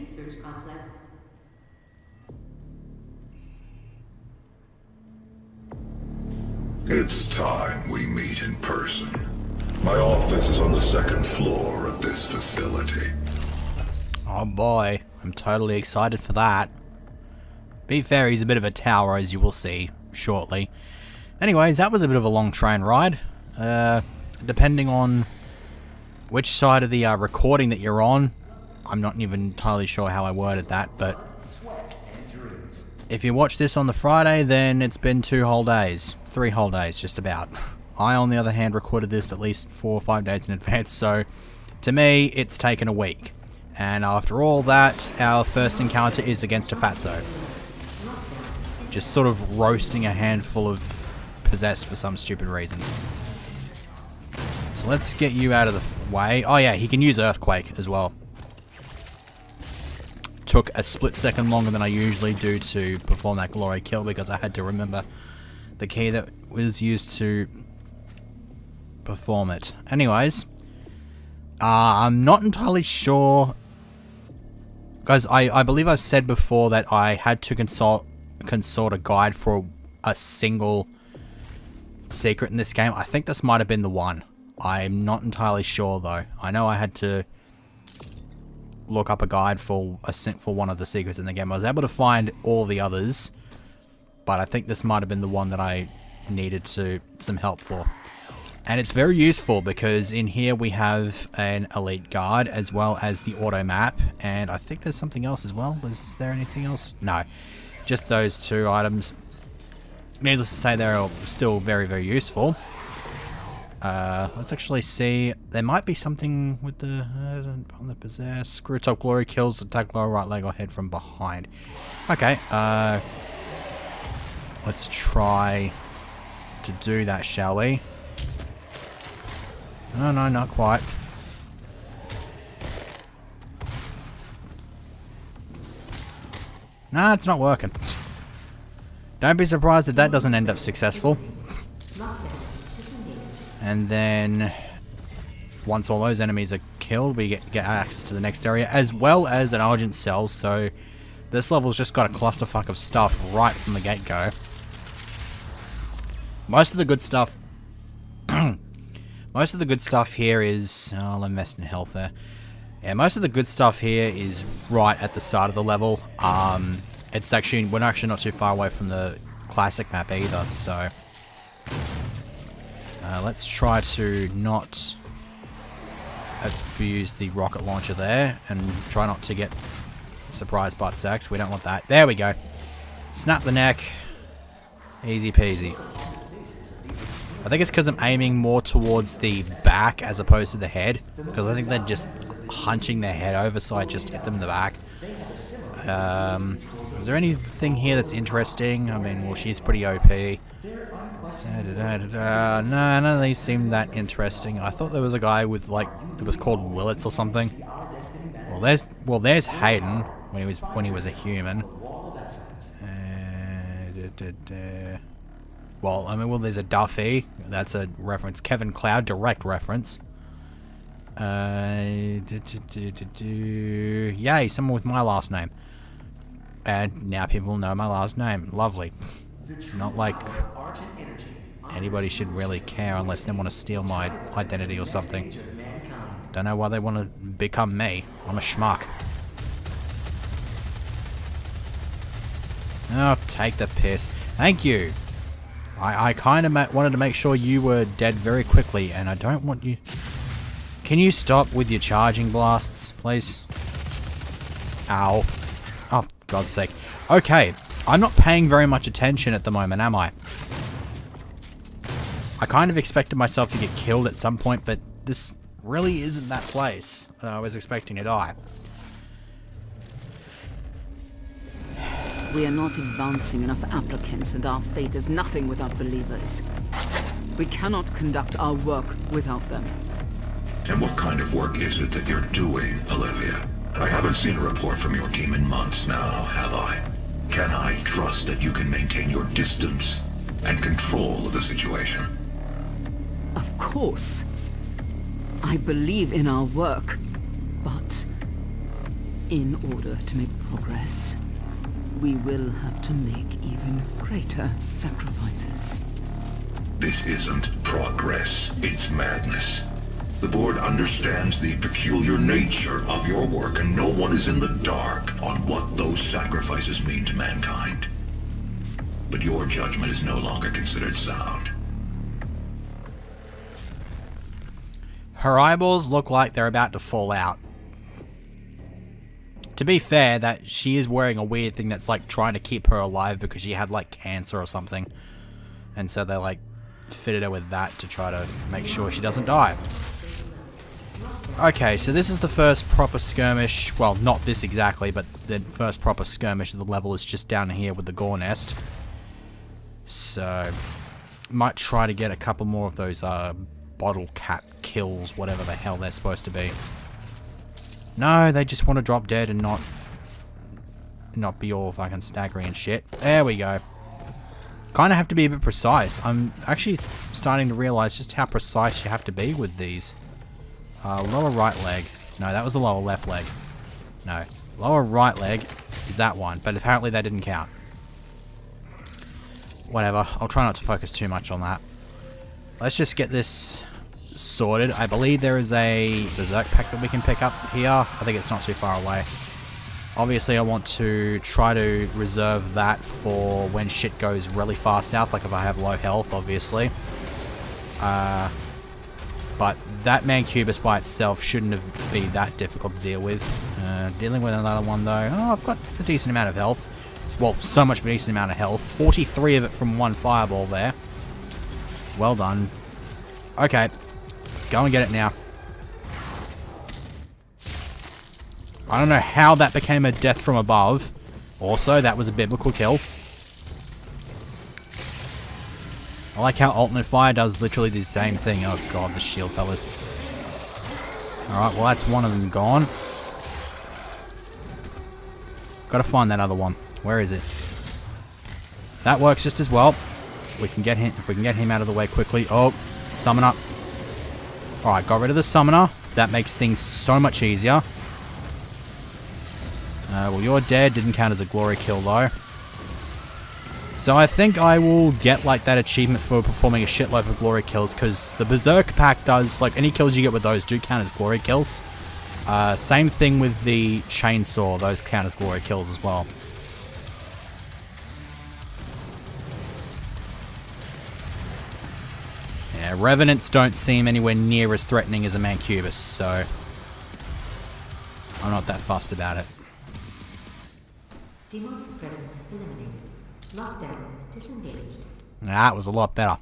research complex. It's time we meet in person. My office is on the second floor of this facility. Oh boy, I'm totally excited for that. Be fair, he's a bit of a tower, as you will see shortly. Anyways, that was a bit of a long train ride. Depending on which side of the recording that you're on, I'm not even entirely sure how I worded that, but if you watch this on the Friday, then it's been 2 whole days. 3 whole days, just about. I, on the other hand, recorded this at least 4 or 5 days in advance, so to me, it's taken a week. And after all that, our first encounter is against a fatso. Just sort of roasting a handful of possessed for some stupid reason. So let's get you out of the way. Oh yeah, he can use Earthquake as well. Took a split second longer than I usually do to perform that glory kill because I had to remember the key that was used to perform it. Anyways, I'm not entirely sure. Guys, I believe I've said before that I had to consult a guide for a single secret in this game. I think this might have been the one. I'm not entirely sure though. I know I had to look up a guide for one of the secrets in the game. I was able to find all the others, but I think this might have been the one that I needed some help for. And it's very useful because in here we have an elite guard as well as the auto map, and I think there's something else as well. Is there anything else? No, just those 2 items. Needless to say, they're still very, very useful. Let's actually see. There might be something with the on the possess. Screw top glory kills attack lower right leg or head from behind. Okay. Let's try to do that, shall we? No, not quite. Nah, it's not working. Don't be surprised if that doesn't end up successful. And then, once all those enemies are killed, we get access to the next area, as well as an Argent Cell, so this level's just got a clusterfuck of stuff right from the get-go. Most of the good stuff... most of the good stuff here is... Oh, I'm messing in health there. Yeah, most of the good stuff here is right at the start of the level. It's actually... We're actually not too far away from the classic map either, so... let's try to not abuse the rocket launcher there and try not to get surprised butt sacks. We don't want that. There we go. Snap the neck. Easy peasy. I think it's because I'm aiming more towards the back as opposed to the head, because I think they're just hunching their head over, so I just hit them in the back. Is there anything here that's interesting? I mean, well, she's pretty OP. No, none of these seem that interesting. I thought there was a guy with, like, that was called Willits or something. Well, there's Hayden when he was a human. Well, I mean, well, there's a Duffy. That's a reference. Kevin Cloud, direct reference. Yay, someone with my last name. And now people know my last name. Lovely. Not like anybody should really care unless they want to steal my identity or something. Don't know why they want to become me. I'm a schmuck. Oh, take the piss. Thank you. I kind of wanted to make sure you were dead very quickly, and I don't want you... Can you stop with your charging blasts, please? Ow. Oh, for God's sake. Okay, I'm not paying very much attention at the moment, am I? I kind of expected myself to get killed at some point, but this really isn't that place that I was expecting to die. We are not advancing enough applicants, and our faith is nothing without believers. We cannot conduct our work without them. And what kind of work is it that you're doing, Olivia? I haven't seen a report from your team in months now, have I? Can I trust that you can maintain your distance and control of the situation? Of course. I believe in our work, but In order to make progress, we will have to make even greater sacrifices. This isn't progress, it's madness. The board understands the peculiar nature of your work, and no one is in the dark on what those sacrifices mean to mankind. But your judgment is no longer considered sound. Her eyeballs look like they're about to fall out. To be fair, that she is wearing a weird thing that's like trying to keep her alive because she had like cancer or something. And so they like fitted her with that to try to make sure she doesn't die. Okay, so this is the first proper skirmish. Well, not this exactly, but the first proper skirmish of the level is just down here with the gore nest. So, might try to get a couple more of those bottle cap kills, whatever the hell they're supposed to be. No, they just want to drop dead and not be all fucking staggering and shit. There we go. Kind of have to be a bit precise. I'm actually starting to realize just how precise you have to be with these. Lower right leg. No, that was the lower left leg. No. Lower right leg is that one, but apparently that didn't count. Whatever. I'll try not to focus too much on that. Let's just get this sorted. I believe there is a berserk pack that we can pick up here. I think it's not too far away. Obviously, I want to try to reserve that for when shit goes really far south, like if I have low health, obviously. But that Mancubus by itself shouldn't be that difficult to deal with. Dealing with another one, though. Oh, I've got a decent amount of health. Well, so much of a decent amount of health. 43 of it from one fireball there. Well done. Okay. Let's go and get it now. I don't know how that became a death from above. Also, that was a biblical kill. I like how alternate fire does literally the same thing. Oh god, the shield fellas. Alright, well that's one of them gone. Gotta find that other one. Where is it? That works just as well. We can get him, if we can get him out of the way quickly. Oh, summoner. Alright, got rid of the summoner. That makes things so much easier. Well, you're dead. Didn't count as a glory kill though. So I think I will get like that achievement for performing a shitload of glory kills, because the berserk pack does, like any kills you get with those do count as glory kills. Same thing with the chainsaw, those count as glory kills as well. Yeah, revenants don't seem anywhere near as threatening as a Mancubus, so I'm not that fussed about it. Demonic presence eliminated. Lockdown disengaged. That was a lot better.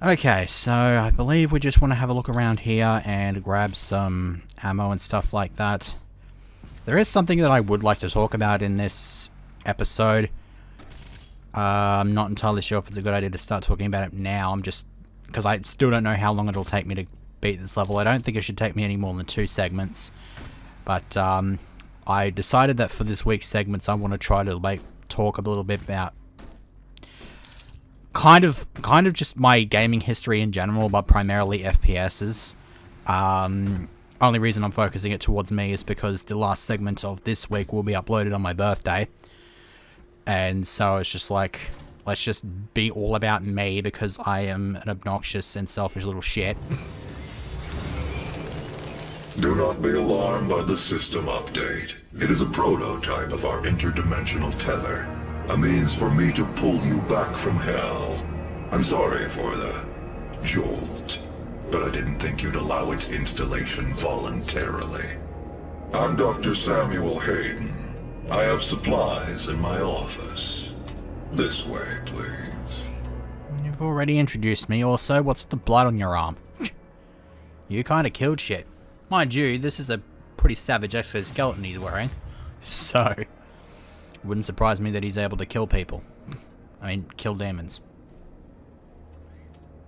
Okay, so I believe we just want to have a look around here and grab some ammo and stuff like that. There is something that I would like to talk about in this episode. I'm not entirely sure if it's a good idea to start talking about it now. I'm just... because I still don't know how long it'll take me to beat this level. I don't think it should take me any more than 2 segments. But, I decided that for this week's segments, I want to try to, talk a little bit about kind of just my gaming history in general, but primarily FPSs. Only reason I'm focusing it towards me is because the last segment of this week will be uploaded on my birthday. And so it's just like, let's just be all about me, because I am an obnoxious and selfish little shit. Do not be alarmed by the system update. It is a prototype of our interdimensional tether. A means for me to pull you back from hell. I'm sorry for the jolt, but I didn't think you'd allow its installation voluntarily. I'm Dr. Samuel Hayden. I have supplies in my office. This way, please. You've already introduced me. Also, what's with the blood on your arm? You kind of killed shit. Mind you, this is a pretty savage exoskeleton he's wearing, so wouldn't surprise me that he's able to kill people. I mean, kill demons.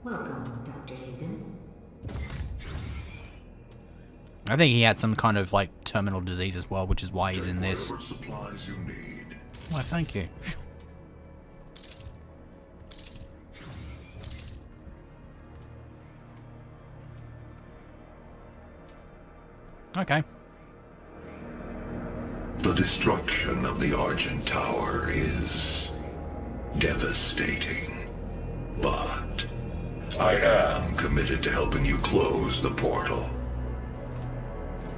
Welcome, Dr. Hayden. I think he had some kind of, terminal disease as well, which is why he's in this. Whatever supplies you need. Why, thank you. Okay. The destruction of the Argent Tower is devastating, but I am committed to helping you close the portal.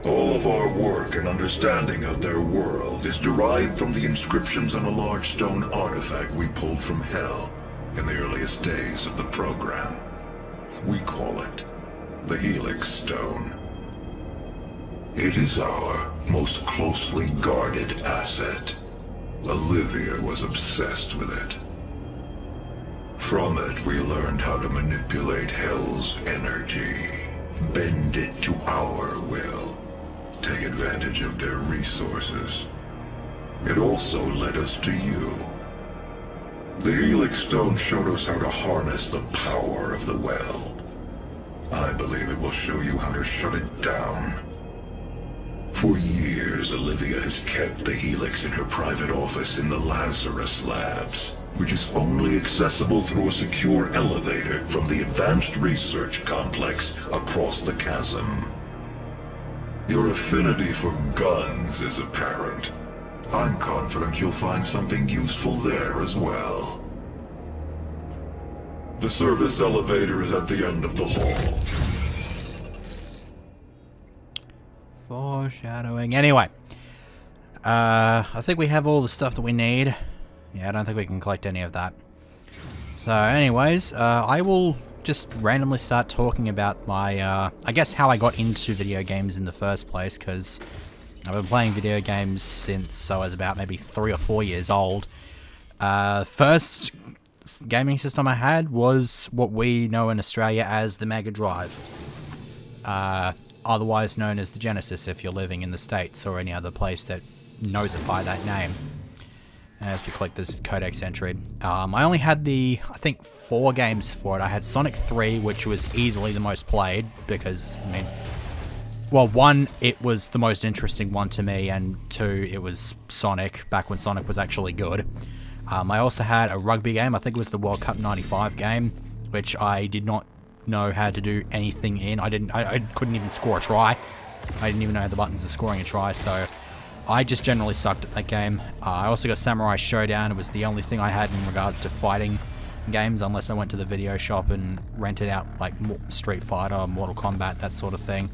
All of our work and understanding of their world is derived from the inscriptions on a large stone artifact we pulled from Hell in the earliest days of the program. We call it the Helix Stone. It is our most closely guarded asset. Olivia was obsessed with it. From it, we learned how to manipulate Hell's energy, bend it to our will, take advantage of their resources. It also led us to you. The Helix Stone showed us how to harness the power of the well. I believe it will show you how to shut it down. For years, Olivia has kept the Helix in her private office in the Lazarus Labs, which is only accessible through a secure elevator from the Advanced Research Complex across the chasm. Your affinity for guns is apparent. I'm confident you'll find something useful there as well. The service elevator is at the end of the hall. Foreshadowing. Anyway, I think we have all the stuff that we need. Yeah, I don't think we can collect any of that. So anyways, I will just randomly start talking about my, I guess how I got into video games in the first place, because I've been playing video games since I was about maybe 3 or 4 years old. First gaming system I had was what we know in Australia as the Mega Drive. Otherwise known as the Genesis if you're living in the States or any other place that knows it by that name. If you click this codex entry. I only had I think 4 games for it. I had Sonic 3, which was easily the most played, because, I mean, well, 1, it was the most interesting one to me, and 2, it was Sonic, back when Sonic was actually good. I also had a rugby game, I think it was the World Cup 95 game, which I did not know how to do anything in. I couldn't even score a try. I didn't even know the buttons of scoring a try, so I just generally sucked at that game. I also got Samurai Showdown. It was the only thing I had in regards to fighting games, unless I went to the video shop and rented out like Street Fighter, Mortal Kombat, that sort of thing.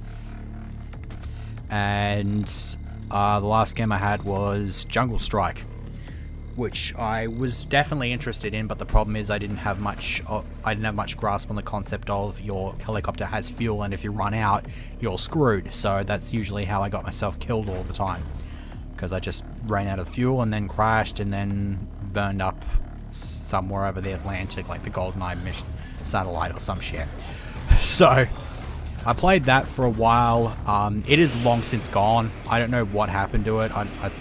And the last game I had was Jungle Strike, which I was definitely interested in, but the problem is I didn't have much grasp on the concept of your helicopter has fuel, and if you run out, you're screwed. So that's usually how I got myself killed all the time, because I just ran out of fuel and then crashed and then burned up somewhere over the Atlantic, like the GoldenEye mission satellite or some shit. So I played that for a while. It is long since gone. I don't know what happened to it. I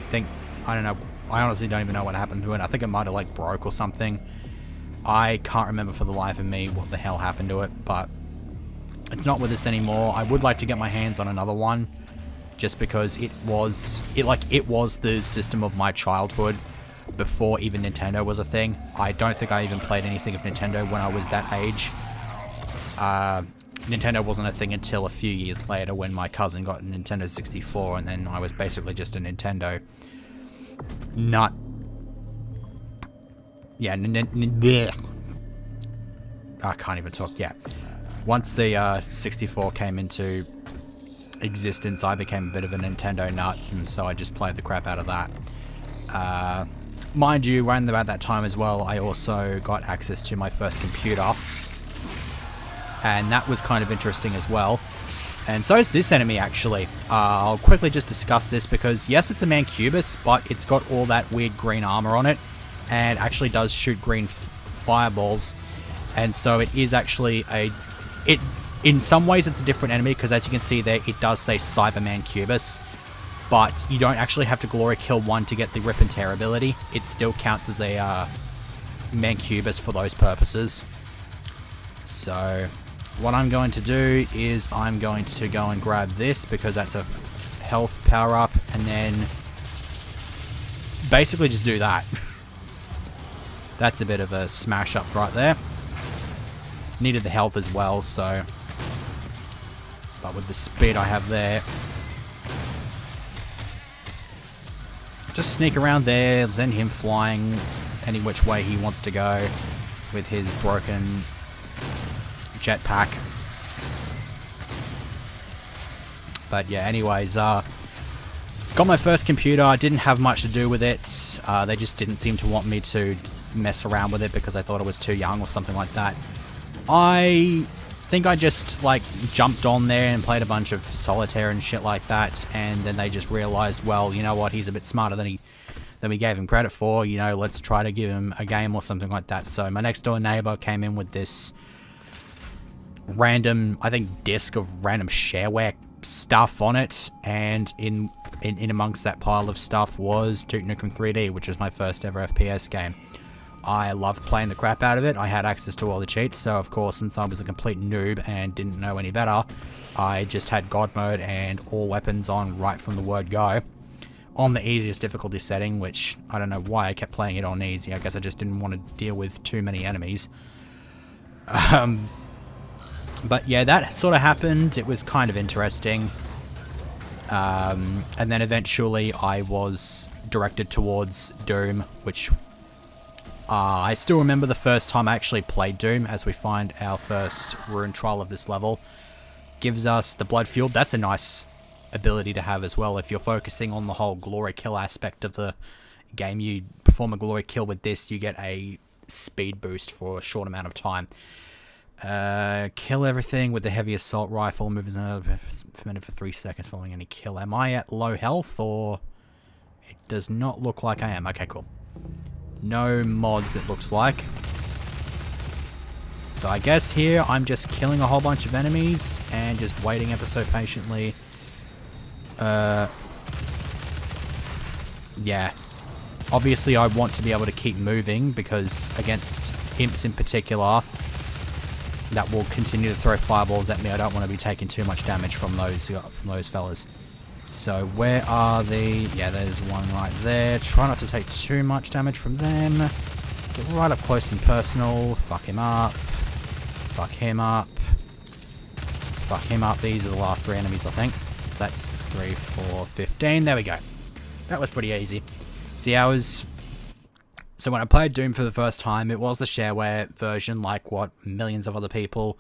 don't know. I honestly don't even know what happened to it. I think it might have like broke or something. I can't remember for the life of me what the hell happened to it, but it's not with us anymore. I would like to get my hands on another one, just because it was the system of my childhood before even Nintendo was a thing. I don't think I even played anything of Nintendo when I was that age. Nintendo wasn't a thing until a few years later when my cousin got a Nintendo 64, and then I was basically just a Nintendo nut. Yeah, I can't even talk. Yeah. Once the 64 came into existence, I became a bit of a Nintendo nut, and so I just played the crap out of that. Mind you, around about that time as well, I also got access to my first computer, and that was kind of interesting as well. And so is this enemy, actually. I'll quickly just discuss this, because yes, it's a Mancubus, but it's got all that weird green armor on it, and actually does shoot green fireballs. And so it is actually in some ways it's a different enemy, because as you can see there, it does say Cyber Mancubus, but you don't actually have to glory kill one to get the rip and tear ability. It still counts as a Mancubus for those purposes. So what I'm going to do is I'm going to go and grab this, because that's a health power up, and then basically just do that. That's a bit of a smash up right there. Needed the health as well, so, but with the speed I have there, just sneak around there, send him flying any which way he wants to go with his broken jetpack. But yeah, anyways, got my first computer. I didn't have much to do with it. They just didn't seem to want me to mess around with it because I thought I was too young or something like that. I think I just like jumped on there and played a bunch of solitaire and shit like that, and then they just realized, well, you know what, he's a bit smarter than we gave him credit for, you know, let's try to give him a game or something like that. So my next door neighbor came in with this random, I think, disc of random shareware stuff on it, and in amongst that pile of stuff was Duke Nukem 3D, which was my first ever FPS game. I loved playing the crap out of it. I had access to all the cheats, so of course, since I was a complete noob and didn't know any better, I just had God mode and all weapons on right from the word go. On the easiest difficulty setting, which I don't know why I kept playing it on easy. I guess I just didn't want to deal with too many enemies. But yeah, that sort of happened. It was kind of interesting. And then eventually I was directed towards Doom, which I still remember the first time I actually played Doom, as we find our first rune trial of this level. Gives us the blood fuel. That's a nice ability to have as well. If you're focusing on the whole glory kill aspect of the game, you perform a glory kill with this, you get a speed boost for a short amount of time. Kill everything with the heavy assault rifle. Moves another minute for 3 seconds following any kill. Am I at low health, or it does not look like I am? Okay, cool. No mods, it looks like. So I guess here I'm just killing a whole bunch of enemies and just waiting ever so patiently. Yeah. Obviously I want to be able to keep moving, because against imps in particular that will continue to throw fireballs at me, I don't want to be taking too much damage from those fellas. So where are the... yeah, there's one right there. Try not to take too much damage from them. Get right up close and personal. Fuck him up. Fuck him up. Fuck him up. These are the last 3 enemies, I think. So that's 3, 4, 15. There we go. That was pretty easy. See, so when I played Doom for the first time, it was the shareware version, like what millions of other people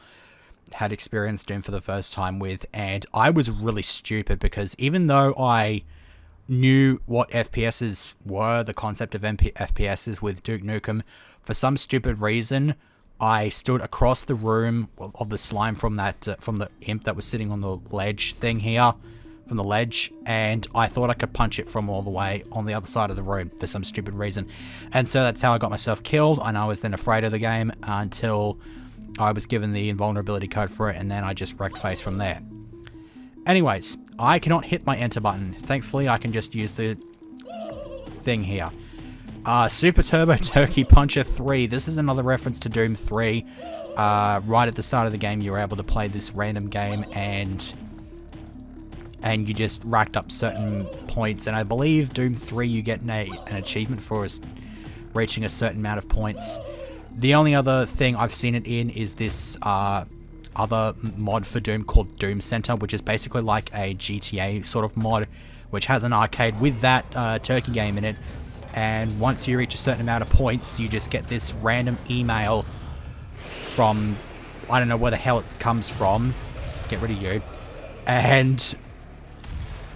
had experienced Doom for the first time with, and I was really stupid because even though I knew what FPSs were, the concept of FPSs with Duke Nukem, for some stupid reason, I stood across the room of the slime from the imp that was sitting on the ledge thing here, from the ledge, and I thought I could punch it from all the way on the other side of the room for some stupid reason. And so that's how I got myself killed, and I was then afraid of the game until I was given the invulnerability code for it, and then I just wrecked face from there. Anyways, I cannot hit my enter button. Thankfully, I can just use the thing here. Super Turbo Turkey Puncher 3. This is another reference to Doom 3. Right at the start of the game, you were able to play this random game, and you just racked up certain points. And I believe Doom 3, you get an achievement for reaching a certain amount of points. The only other thing I've seen it in is this other mod for Doom called Doom Center, which is basically like a GTA sort of mod, which has an arcade with that turkey game in it. And once you reach a certain amount of points, you just get this random email from, I don't know where the hell it comes from. Get rid of you. And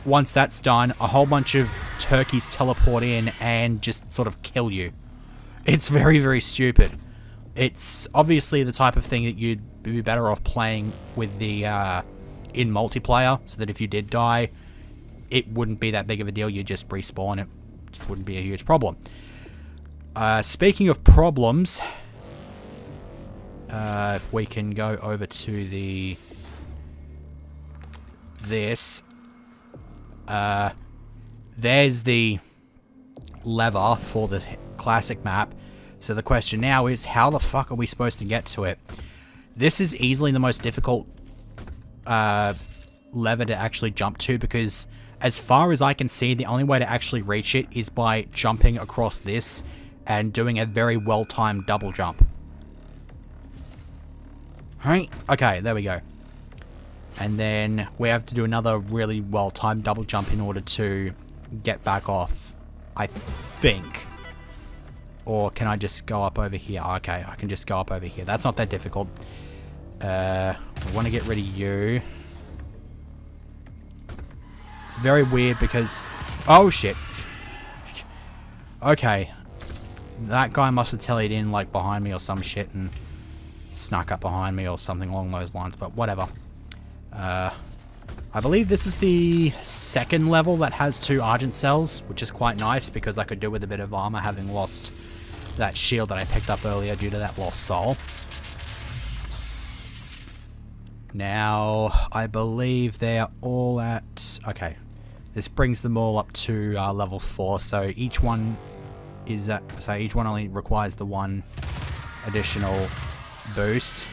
once that's done, a whole bunch of turkeys teleport in and just sort of kill you. It's very, very stupid. It's obviously the type of thing that you'd be better off playing with the in multiplayer, so that if you did die, it wouldn't be that big of a deal. You'd just respawn. It wouldn't be a huge problem. Speaking of problems, if we can go over to this, there's the lever for the classic map. So the question now is, how the fuck are we supposed to get to it? This is easily the most difficult lever to actually jump to, because as far as I can see, the only way to actually reach it is by jumping across this and doing a very well-timed double jump. Right? Okay, there we go. And then we have to do another really well-timed double jump in order to get back off I think. Or can I just go up over here? Okay, I can just go up over here. That's not that difficult. I want to get rid of you. It's very weird because... Oh, shit. Okay. That guy must have tellied in, like, behind me or some shit and snuck up behind me or something along those lines, but whatever. I believe this is the second level that has 2 Argent cells, which is quite nice because I could do with a bit of armor having lost that shield that I picked up earlier due to that lost soul. Now, I believe they're all at... Okay. This brings them all up to level 4, so each one is at... So each one only requires the 1 additional boost.